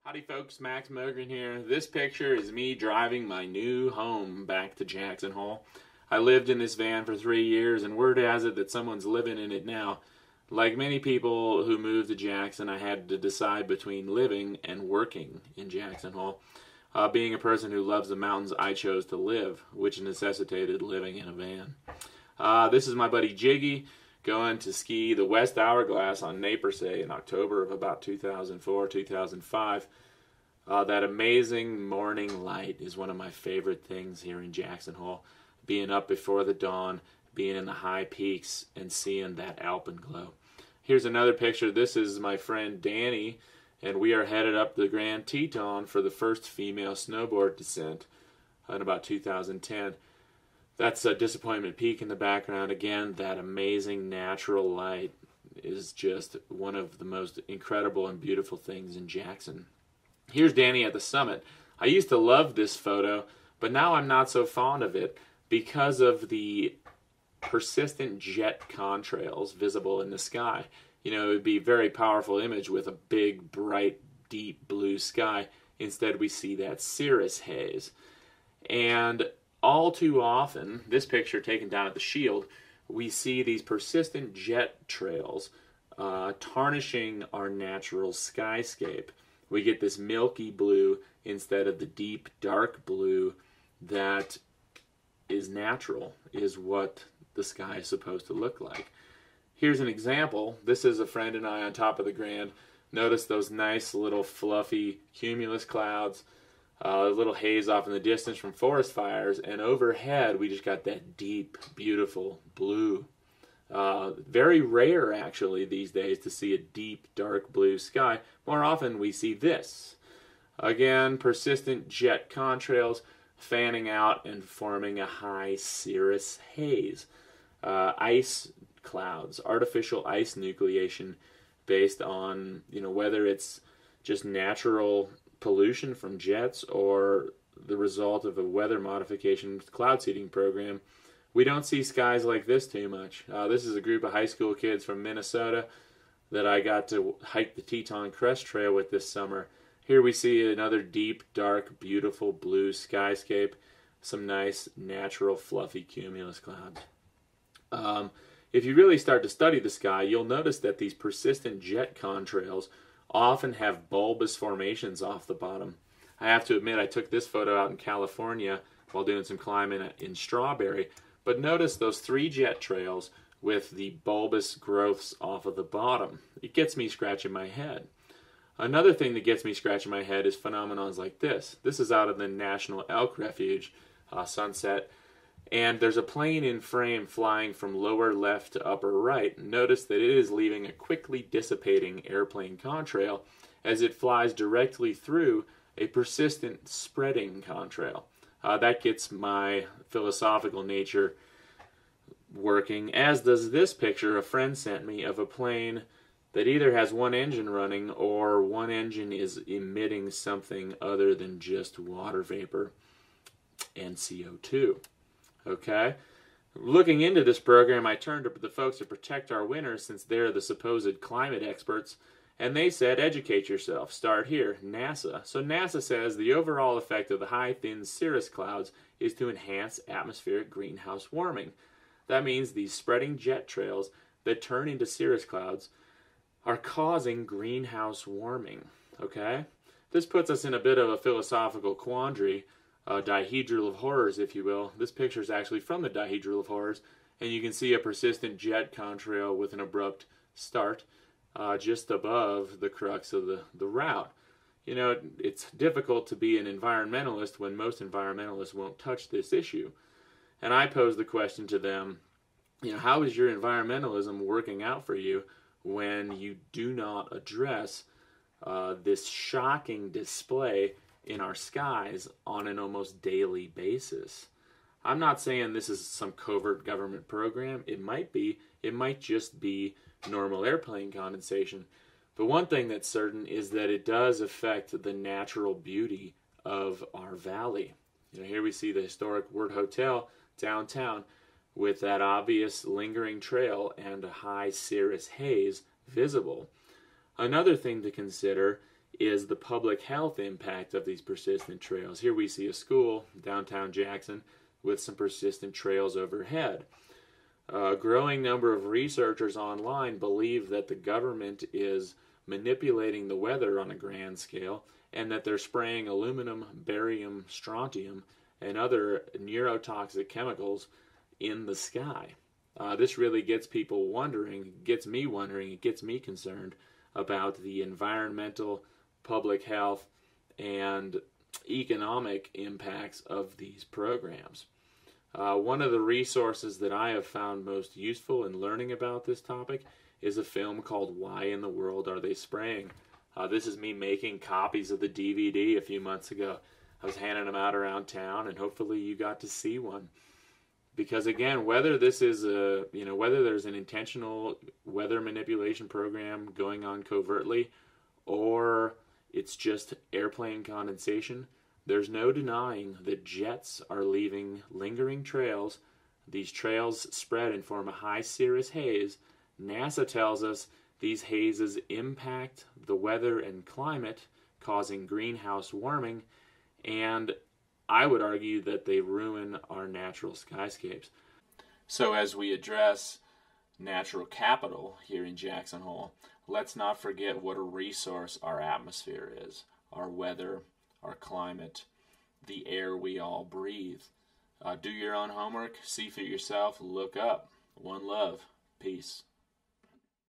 Howdy folks, Max Mogren here. This picture is me driving my new home back to Jackson Hole. I lived in this van for 3 years and word has it that someone's living in it now. Like many people who moved to Jackson, I had to decide between living and working in Jackson Hole. Being a person who loves the mountains, I chose to live, which necessitated living in a van. This is my buddy Jiggy going to ski the West Hourglass on Napersay in October of about 2004, 2005. That amazing morning light is one of my favorite things here in Jackson Hole. Being up before the dawn, being in the high peaks, and seeing that alpenglow. Here's another picture. This is my friend Danny, and we are headed up the Grand Teton for the first female snowboard descent in about 2010. That's a Disappointment Peak in the background. Again, that amazing natural light is just one of the most incredible and beautiful things in Jackson. Here's Danny at the summit. I used to love this photo, but now I'm not so fond of it because of the persistent jet contrails visible in the sky. You know, it would be a very powerful image with a big, bright, deep blue sky. Instead, we see that cirrus haze. And all too often, this picture taken down at the Shield, we see these persistent jet trails tarnishing our natural skyscape. We get this milky blue instead of the deep, dark blue that is natural, is what the sky is supposed to look like. Here's an example. This is a friend and I on top of the Grand. Notice those nice little fluffy cumulus clouds. A little haze off in the distance from forest fires, and overhead we just got that deep, beautiful blue. Very rare, actually, these days to see a deep, dark blue sky. More often we see this. Again, persistent jet contrails fanning out and forming a high cirrus haze. Ice clouds, artificial ice nucleation based on, whether it's just natural pollution from jets or the result of a weather modification cloud seeding program. We don't see skies like this too much. This is a group of high school kids from Minnesota that I got to hike the Teton Crest Trail with this summer. Here we see another deep, dark, beautiful blue skyscape, some nice, natural, fluffy cumulus clouds. If you really start to study the sky, you'll notice that these persistent jet contrails often have bulbous formations off the bottom. I have to admit I took this photo out in California while doing some climbing in Strawberry, but notice those 3 jet trails with the bulbous growths off of the bottom. It gets me scratching my head. Another thing that gets me scratching my head is phenomenons like this. This is out of the National Elk Refuge, Sunset, and there's a plane in frame flying from lower left to upper right. Notice that it is leaving a quickly dissipating airplane contrail as it flies directly through a persistent spreading contrail. That gets my philosophical nature working, as does this picture a friend sent me of a plane that either has one engine running or one engine is emitting something other than just water vapor and CO2. Okay? Looking into this program, I turned to the folks that protect our winters since they're the supposed climate experts, and they said, educate yourself. Start here, NASA. So NASA says the overall effect of the high, thin cirrus clouds is to enhance atmospheric greenhouse warming. That means these spreading jet trails that turn into cirrus clouds are causing greenhouse warming. Okay? This puts us in a bit of a philosophical quandary. Dihedral of horrors, if you will. This picture is actually from the Dihedral of horrors, and you can see a persistent jet contrail with an abrupt start just above the crux of the route. You know, it's difficult to be an environmentalist when most environmentalists won't touch this issue. And I posed the question to them, how is your environmentalism working out for you when you do not address this shocking display in our skies on an almost daily basis? I'm not saying this is some covert government program. It might be. It might just be normal airplane condensation. But one thing that's certain is that it does affect the natural beauty of our valley. Here we see the historic Ward Hotel downtown with that obvious lingering trail and a high cirrus haze visible. Another thing to consider is the public health impact of these persistent trails. Here we see a school, downtown Jackson, with some persistent trails overhead. A growing number of researchers online believe that the government is manipulating the weather on a grand scale, and that they're spraying aluminum, barium, strontium, and other neurotoxic chemicals in the sky. This really gets people wondering, gets me concerned about the environmental, public health, and economic impacts of these programs. One of the resources that I have found most useful in learning about this topic is a film called Why in the World Are They Spraying? This is me making copies of the DVD a few months ago. I was handing them out around town, and hopefully you got to see one. Because again, whether this is whether there's an intentional weather manipulation program going on covertly, or it's just airplane condensation, there's no denying that jets are leaving lingering trails. These trails spread and form a high cirrus haze. NASA tells us these hazes impact the weather and climate, causing greenhouse warming, and I would argue that they ruin our natural skyscapes. So as we address natural capital here in Jackson Hole, let's not forget what a resource our atmosphere is, our weather, our climate, the air we all breathe. Do your own homework, see for yourself, look up. One love. Peace.